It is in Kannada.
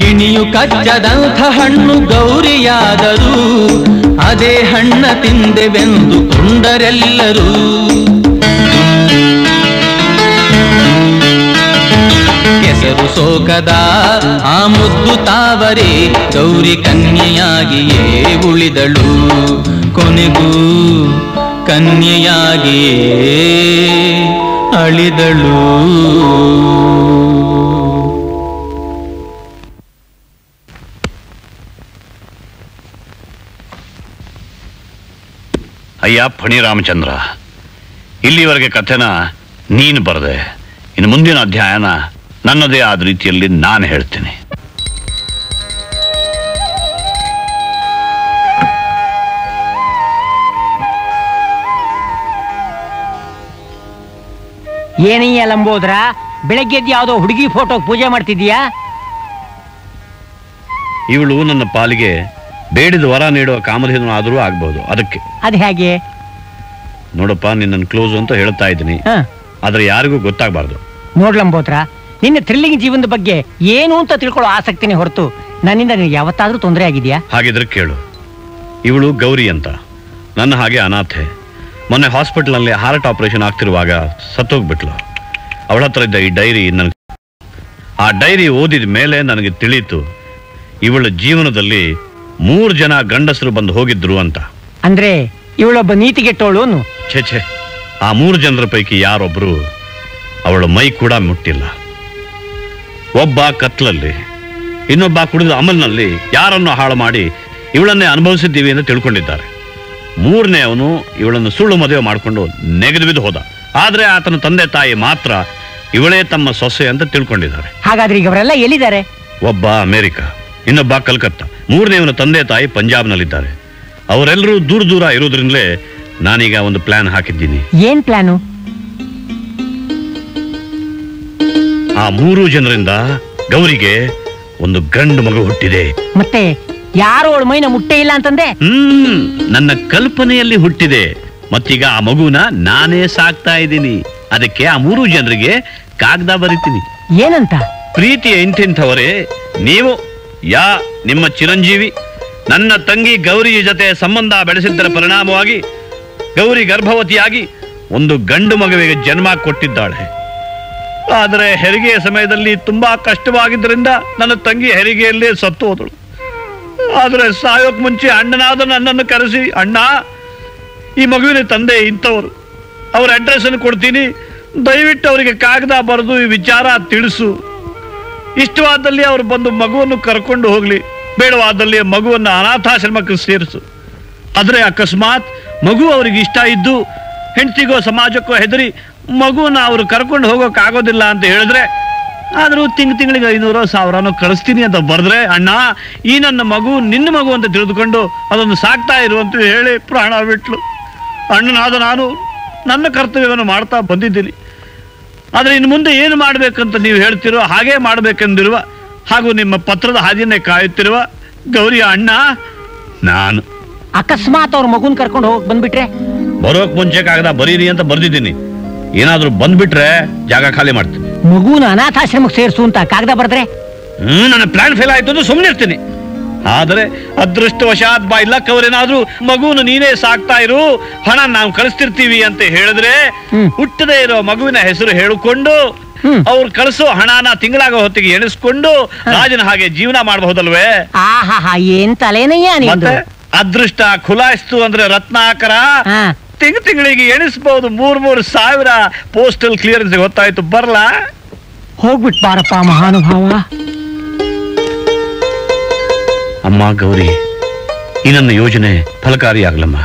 ಗಿಣಿಯು ಕಚ್ಚದಂಥ ಹಣ್ಣು ಗೌರಿಯಾದರೂ ಅದೇ ಹಣ್ಣ ತಿಂದೆವೆಂದು ಕೊಂಡರೆಲ್ಲರೂ. ಹೆಸರು ಸೋಕದ ಆ ಮುದ್ದು ತಾವರೆ ಗೌರಿ ಕನ್ಯೆಯಾಗಿಯೇ ಉಳಿದಳು. ಕೊನೆಗೂ ಕನ್ಯೆಯಾಗಿಯೇ ಅಳಿದಳು. ಅಯ್ಯ ಫಣಿ ರಾಮಚಂದ್ರ, ಇಲ್ಲಿವರೆಗೆ ಕಥೆನ ನೀನು ಬರದೆ, ಇನ್ನು ಮುಂದಿನ ಅಧ್ಯಾಯನ ನನ್ನದೇ ಆದ ರೀತಿಯಲ್ಲಿ ನಾನು ಹೇಳ್ತೀನಿ. ಏನಯ್ಯ ಲಂಬೋದ್ರ, ಬೆಳಗ್ಗೆದ್ದು ಯಾವುದೋ ಹುಡುಗಿ ಫೋಟೋ ಪೂಜೆ ಮಾಡ್ತಿದ್ಯಾ? ಇವಳು ನನ್ನ ಪಾಲಿಗೆ ಬೇಡಿದ ವರ ನೀಡುವ ಕಾಮಧೇನು ಆದರೂ ಆಗ್ಬಹುದು. ಅದಕ್ಕೆ ಅದು ಹೇಗೆ? ನೋಡಪ್ಪ, ನಿನ್ನನ್ನು ಕ್ಲೋಸ್ ಅಂತ ಹೇಳ್ತಾ ಇದ್ದೀನಿ, ಆದ್ರೆ ಯಾರಿಗೂ ಗೊತ್ತಾಗಬಾರ್ದು. ನೋಡ್ಲಂಬೋದ್ರ, ನಿನ್ನ ಥ್ರಿಲ್ಲಿಂಗ್ ಜೀವನದ ಬಗ್ಗೆ ಏನು ಅಂತ ತಿಳ್ಕೊಳ್ಳೋ ಆಸಕ್ತಿನೇ ಹೊರತು ನನ್ನಿಂದ ನಿನಗೆ ಯಾವತ್ತಾದ್ರೂ ತೊಂದರೆ ಆಗಿದೆಯಾ? ಹಾಗಿದ್ರೆ ಕೇಳು. ಇವಳು ಗೌರಿ ಅಂತ, ನನ್ನ ಹಾಗೆ ಅನಾಥೆ. ಮೊನ್ನೆ ಹಾಸ್ಪಿಟಲ್ನಲ್ಲಿ ಹಾರ್ಟ್ ಆಪರೇಷನ್ ಆಗ್ತಿರುವಾಗ ಸತ್ತೋಗ್ಬಿಟ್ಲು. ಅವಳ ಹತ್ರ ಇದ್ದ ಈ ಡೈರಿ ಆ ಡೈರಿ ಓದಿದ ಮೇಲೆ ನನಗೆ ತಿಳಿಯಿತು ಇವಳ ಜೀವನದಲ್ಲಿ 3 ಜನ ಗಂಡಸರು ಬಂದು ಹೋಗಿದ್ರು ಅಂತ. ಅಂದ್ರೆ ಇವಳೊಬ್ಬ ನೀತಿಗೆಟ್ಟೋಳು? ಛೇ, ಆ 3 ಜನರ ಪೈಕಿ ಯಾರೊಬ್ರು ಅವಳ ಮೈ ಕೂಡ ಮುಟ್ಟಿಲ್ಲ. ಒಬ್ಬ ಕತ್ಲಲ್ಲಿ, ಇನ್ನೊಬ್ಬ ಕುಡಿದ ಅಮಲ್ನಲ್ಲಿ ಯಾರನ್ನು ಹಾಳು ಮಾಡಿ ಇವಳನ್ನೇ ಅನುಭವಿಸಿದ್ದೀವಿ ಅಂತ ತಿಳ್ಕೊಂಡಿದ್ದಾರೆ. 3ನೇ ಅವನು ಇವಳನ್ನು ಸುಳ್ಳು ಮದುವೆ ಮಾಡಿಕೊಂಡು ನೆಗೆದು ಬಿದ್ದು ಹೋದ. ಆದ್ರೆ ಆತನ ತಂದೆ ತಾಯಿ ಮಾತ್ರ ಇವಳೇ ತಮ್ಮ ಸೊಸೆ ಅಂತ ತಿಳ್ಕೊಂಡಿದ್ದಾರೆ. ಹಾಗಾದ್ರೆ ಈಗ ಅವರೆಲ್ಲ ಎಲ್ಲಿದ್ದಾರೆ? ಒಬ್ಬ ಅಮೆರಿಕ, ಇನ್ನೊಬ್ಬ ಕಲ್ಕತ್ತಾ, 3ನೇವನ ತಂದೆ ತಾಯಿ ಪಂಜಾಬ್ನಲ್ಲಿದ್ದಾರೆ. ಅವರೆಲ್ಲರೂ ದೂರ ದೂರ ಇರೋದ್ರಿಂದಲೇ ನಾನೀಗ ಒಂದು ಪ್ಲಾನ್ ಹಾಕಿದ್ದೀನಿ. ಏನ್ ಪ್ಲಾನು? ಆ 3 ಜನರಿಂದ ಗೌರಿಗೆ ಒಂದು ಗಂಡು ಮಗು ಹುಟ್ಟಿದೆ. ಮತ್ತೆ ಯಾರು ಅವಳ ಮೈನ ಮುಟ್ಟೆ ಇಲ್ಲ ಅಂತಂದೆ? ನನ್ನ ಕಲ್ಪನೆಯಲ್ಲಿ ಹುಟ್ಟಿದೆ. ಮತ್ತೀಗ ಆ ಮಗುನ ನಾನೇ ಸಾಕ್ತಾ ಇದ್ದೀನಿ. ಅದಕ್ಕೆ ಆ 3 ಜನರಿಗೆ ಕಾಗದ ಬರೀತೀನಿ. ಏನಂತ? ಪ್ರೀತಿಯ ಇಂತಿಂಥವರೇ, ನೀವು ನಿಮ್ಮ ಚಿರಂಜೀವಿ ನನ್ನ ತಂಗಿ ಗೌರಿಯ ಜೊತೆ ಸಂಬಂಧ ಬೆಳೆಸಿದ್ದರ ಪರಿಣಾಮವಾಗಿ ಗೌರಿ ಗರ್ಭವತಿಯಾಗಿ ಒಂದು ಗಂಡು ಮಗುವಿಗೆ ಜನ್ಮ ಕೊಟ್ಟಿದ್ದಾಳೆ. ಆದರೆ ಹೆರಿಗೆಯ ಸಮಯದಲ್ಲಿ ತುಂಬಾ ಕಷ್ಟವಾಗಿದ್ದರಿಂದ ನನ್ನ ತಂಗಿ ಹೆರಿಗೆಯಲ್ಲೇ ಸತ್ತು ಹೋದಳು. ಆದರೆ ಸಾಯೋಕ್ ಮುಂಚೆ ಅಣ್ಣನಾದ ನನ್ನನ್ನು ಕರೆಸಿ, ಅಣ್ಣ, ಈ ಮಗುವಿನ ತಂದೆ ಇಂಥವರು, ಅವ್ರ ಅಡ್ರೆಸ್ ಅನ್ನು ಕೊಡ್ತೀನಿ, ದಯವಿಟ್ಟು ಅವರಿಗೆ ಕಾಗದ ಬರೆದು ಈ ವಿಚಾರ ತಿಳಿಸು. ಇಷ್ಟವಾದಲ್ಲಿ ಅವರು ಬಂದು ಮಗುವನ್ನು ಕರ್ಕೊಂಡು ಹೋಗ್ಲಿ, ಬೇಡವಾದಲ್ಲಿ ಮಗುವನ್ನು ಅನಾಥಾಶ್ರಮಕ್ಕೆ ಸೇರಿಸು. ಆದರೆ ಅಕಸ್ಮಾತ್ ಮಗು ಅವ್ರಿಗೆ ಇಷ್ಟ ಇದ್ದು ಹೆಂಡತಿಗೋ ಸಮಾಜಕ್ಕೋ ಹೆದರಿ ಮಗುವನ್ನ ಅವರು ಕರ್ಕೊಂಡು ಹೋಗೋಕ್ಕಾಗೋದಿಲ್ಲ ಅಂತ ಹೇಳಿದ್ರೆ, ಆದರೂ ತಿಂಗಳಿಗೆ 500,000 ಕಳಿಸ್ತೀನಿ ಅಂತ ಬರೆದ್ರೆ, ಅಣ್ಣ, ಈ ನನ್ನ ಮಗು ನಿನ್ನ ಮಗು ಅಂತ ತಿಳಿದುಕೊಂಡು ಅದನ್ನು ಸಾಕ್ತಾ ಇರು ಅಂತ ಹೇಳಿ ಪ್ರಾಣ ಬಿಟ್ಲು. ಅಣ್ಣನಾದ ನಾನು ನನ್ನ ಕರ್ತವ್ಯವನ್ನು ಮಾಡ್ತಾ ಬಂದಿದ್ದೀನಿ. ಆದರೆ ಇನ್ನು ಮುಂದೆ ಏನು ಮಾಡಬೇಕಂತ ನೀವು ಹೇಳ್ತಿರೋ ಹಾಗೇ ಮಾಡಬೇಕೆಂದಿರುವ ಹಾಗೂ ನಿಮ್ಮ ಪತ್ರದ ಹಾದಿಯನ್ನೇ ಕಾಯುತ್ತಿರುವ ಗೌರಿಯ ಅಣ್ಣ ನಾನು. ಅಕಸ್ಮಾತ್ ಅವ್ರ ಮಗುನ್ ಕರ್ಕೊಂಡು ಹೋಗಿ ಬಂದ್ಬಿಟ್ರೆ? ಬರೋಕ್ ಮುಂಚೆ ಕಾಗದ ಬರೀರಿ ಅಂತ ಬರ್ದಿದ್ದೀನಿ. ಏನಾದ್ರೂ ಬಂದ್ಬಿಟ್ರೆ ಜಾಗ ಖಾಲಿ ಮಾಡ್ತೀನಿ. ಮಗುನ ಅನಾಥಾಶ್ರಮಕ್ಕೆ ಸೇರಿಸು ಅಂತ ಕಾಗದ ಬರೆದ್ರೆ? ನನ್ನ ಪ್ಲಾನ್ ಫೇಲ್ ಆಯ್ತು ಅಂದ್ರೆ ಸುಮ್ಮನೆ ಇರ್ತೀನಿ. ಆದರೆ ಅದೃಷ್ಟವಶಾತ್ ಬಾ ಇಲ್ಲ ಕವರೇನಾದ್ರೂ ಮಗುನ ನೀನೇ ಸಾಕ್ತಾ ಇರು, ಹಣ ನಾವು ಕಳಿಸ್ತಿರ್ತೀವಿ ಅಂತ ಹೇಳಿದ್ರೆ, ಹುಟ್ಟದೇ ಇರೋ ಮಗುವಿನ ಹೆಸರು ಹೇಳಿಕೊಂಡು ಅವ್ರು ಕಳಿಸೋ ಹಣನ ತಿಂಗಳಾಗೋ ಹೊತ್ತಿಗೆ ಎಣಿಸ್ಕೊಂಡು ರಾಜನ ಹಾಗೆ ಜೀವನ ಮಾಡಬಹುದಲ್ವೇ? ಆಹಾ, ಏನ್ ತಲೆನಯ್ಯ ನಿಮ್ದು. ಅದೃಷ್ಟ ಖುಲಾಯಿಸ್ತು ಅಂದ್ರೆ ರತ್ನಾಕರ, ತಿಂಗಳಿಗೆ ಎಣಿಸ್ಬಹುದು 3,000 ಪೋಸ್ಟಲ್ ಕ್ಲಿಯರೆನ್ಸ್. ಗೊತ್ತಾಯ್ತು, ಬರ್ಲಾ? ಹೋಗ್ಬಿಟ್ ಬಾರಪ್ಪ ಮಹಾನುಭಾವ. ಅಮ್ಮ ಗೌರಿ, ಈ ನನ್ನ ಯೋಜನೆ ಫಲಕಾರಿಯಾಗ್ಲಮ್ಮ.